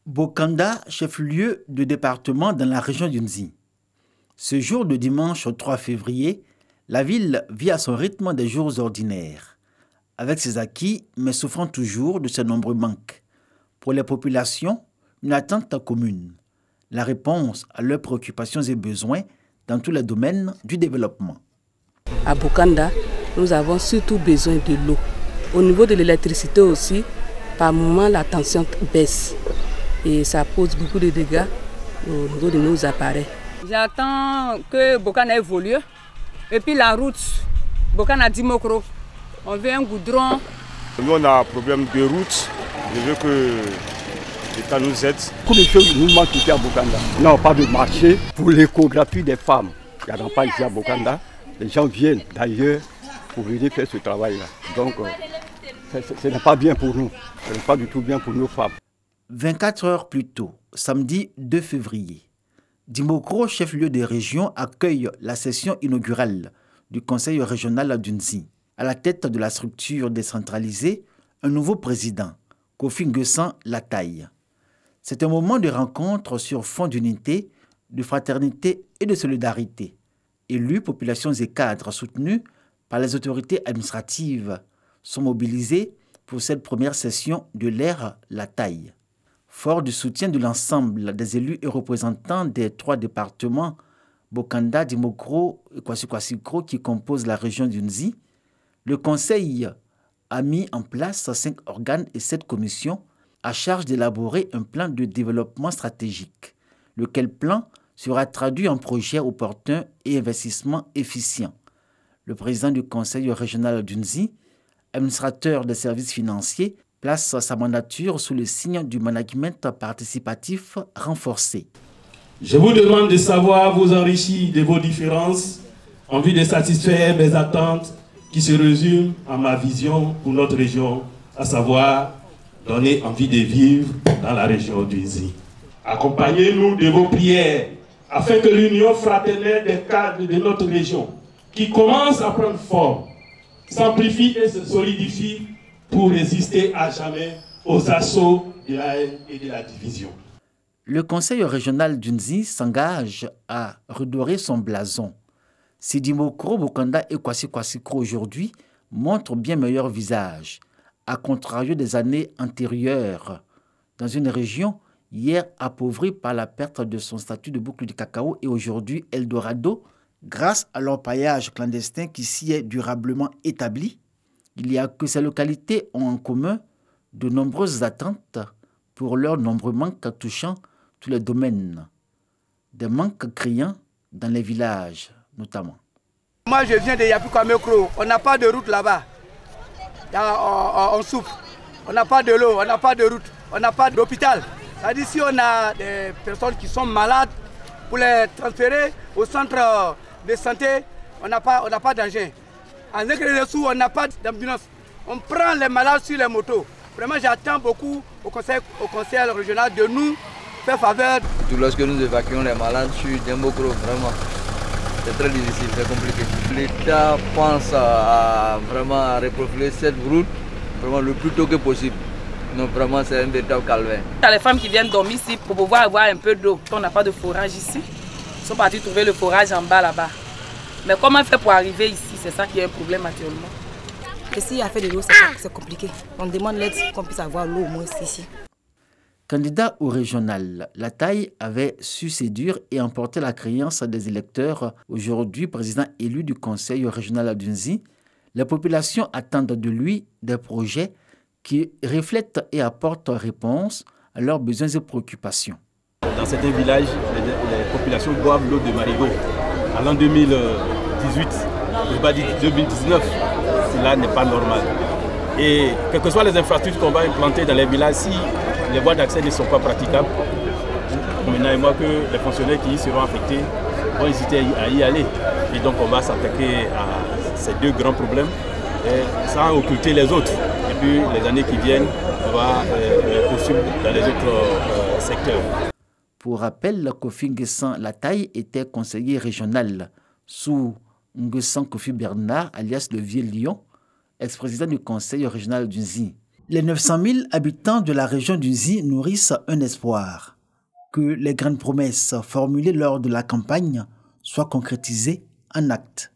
Bokanda, chef-lieu de département dans la région d'Unzi. Ce jour de dimanche 3 février, la ville vit à son rythme des jours ordinaires, avec ses acquis, mais souffrant toujours de ses nombreux manques. Pour les populations, une attente commune, la réponse à leurs préoccupations et besoins dans tous les domaines du développement. À Bokanda, nous avons surtout besoin de l'eau. Au niveau de l'électricité aussi, par moment la tension baisse et ça pose beaucoup de dégâts au niveau de nos appareils. J'attends que Bokanda évolue et puis la route Bokanda Dimokro, on veut un goudron. Nous on a un problème de route, je veux que l'État nous aide. Beaucoup de choses nous manquent ici à Bokanda. Non, pas de marché pour l'échographie des femmes. Il n'y en a pas ici à Bokanda. Les gens viennent d'ailleurs pour venir faire ce travail-là. Donc, ce n'est pas bien pour nous. Ce n'est pas du tout bien pour nos femmes. 24 heures plus tôt, samedi 2 février, Dimokro, chef-lieu de région, accueille la session inaugurale du Conseil régional d'Unzi. À la tête de la structure décentralisée, un nouveau président, Kofi Nguessan Lataye. C'est un moment de rencontre sur fond d'unité, de fraternité et de solidarité. Élus, populations et cadres soutenus par les autorités administratives sont mobilisés pour cette première session de l'ère Lataye. Fort du soutien de l'ensemble des élus et représentants des 3 départements, Bokanda, Dimokro et Kwasi-Kwasi-Kro, qui composent la région d'Unzi, le Conseil a mis en place 5 organes et 7 commissions à charge d'élaborer un plan de développement stratégique, lequel plan sera traduit en projet opportun et investissement efficient. Le président du Conseil régional d'Unzi, administrateur des services financiers, place sa mandature sous le signe du management participatif renforcé. Je vous demande de savoir vous enrichir de vos différences en vue de satisfaire mes attentes qui se résument à ma vision pour notre région, à savoir donner envie de vivre dans la région d'Unzi. Accompagnez-nous de vos prières afin que l'union fraternelle des cadres de notre région, qui commence à prendre forme, s'amplifie et se solidifie pour résister à jamais aux assauts de la haine et de la division. Le Conseil régional d'Unzi s'engage à redorer son blason. Si Dimokro, Bokanda et Kwasi-Kwasi-Kro aujourd'hui montrent bien meilleur visage, à contrario des années antérieures, dans une région hier appauvrie par la perte de son statut de boucle du cacao et aujourd'hui Eldorado, grâce à l'orpaillage clandestin qui s'y est durablement établi. Il y a que ces localités ont en commun de nombreuses attentes pour leurs nombreux manques touchant tous les domaines. Des manques criants dans les villages notamment. Moi je viens de Yapikwamekro, on n'a pas de route là-bas. On souffre, on n'a pas de l'eau, on n'a pas de route, on n'a pas d'hôpital. C'est-à-dire si on a des personnes qui sont malades, pour les transférer au centre de santé, on n'a pas d'engin. En Zégré-les-Sous, on n'a pas d'ambulance. On prend les malades sur les motos. Vraiment, j'attends beaucoup au conseil régional de nous faire faveur. Lorsque nous évacuons les malades sur Dimokro, vraiment, c'est très difficile, c'est compliqué. L'État pense à vraiment reprofiler cette route vraiment le plus tôt que possible. Donc vraiment, c'est un véritable calvaire. Il y a les femmes qui viennent dormir ici pour pouvoir avoir un peu d'eau. On n'a pas de forage ici. Ils sont partis trouver le forage en bas là-bas. Mais comment on fait pour arriver ici? C'est ça qui est un problème actuellement. Et s'il y a fait de l'eau, c'est compliqué. On demande l'aide qu'on puisse avoir l'eau au moins ici. Candidat au régional, Lataye avait su séduire et emporter la créance des électeurs. Aujourd'hui, président élu du Conseil régional d'Unzi, les populations attendent de lui des projets qui reflètent et apportent réponse à leurs besoins et préoccupations. Dans certains villages, les populations boivent l'eau de marigot. En l'an 2018, je ne vais pas dire 2019, cela n'est pas normal. Et quelles que soient les infrastructures qu'on va implanter dans les villages, si les voies d'accès ne sont pas praticables, maintenant et moi que les fonctionnaires qui y seront affectés vont hésiter à y aller. Et donc on va s'attaquer à ces 2 grands problèmes sans occulter les autres. Et puis les années qui viennent, on va poursuivre dans les autres secteurs. Pour rappel, Kofi Nguessan Lataye était conseiller régional sous Nguessan Kofi Bernard, alias le Vieux Lion, ex-président du Conseil régional d'Unzi. Les 900 000 habitants de la région d'Unzi nourrissent un espoir, que les grandes promesses formulées lors de la campagne soient concrétisées en actes.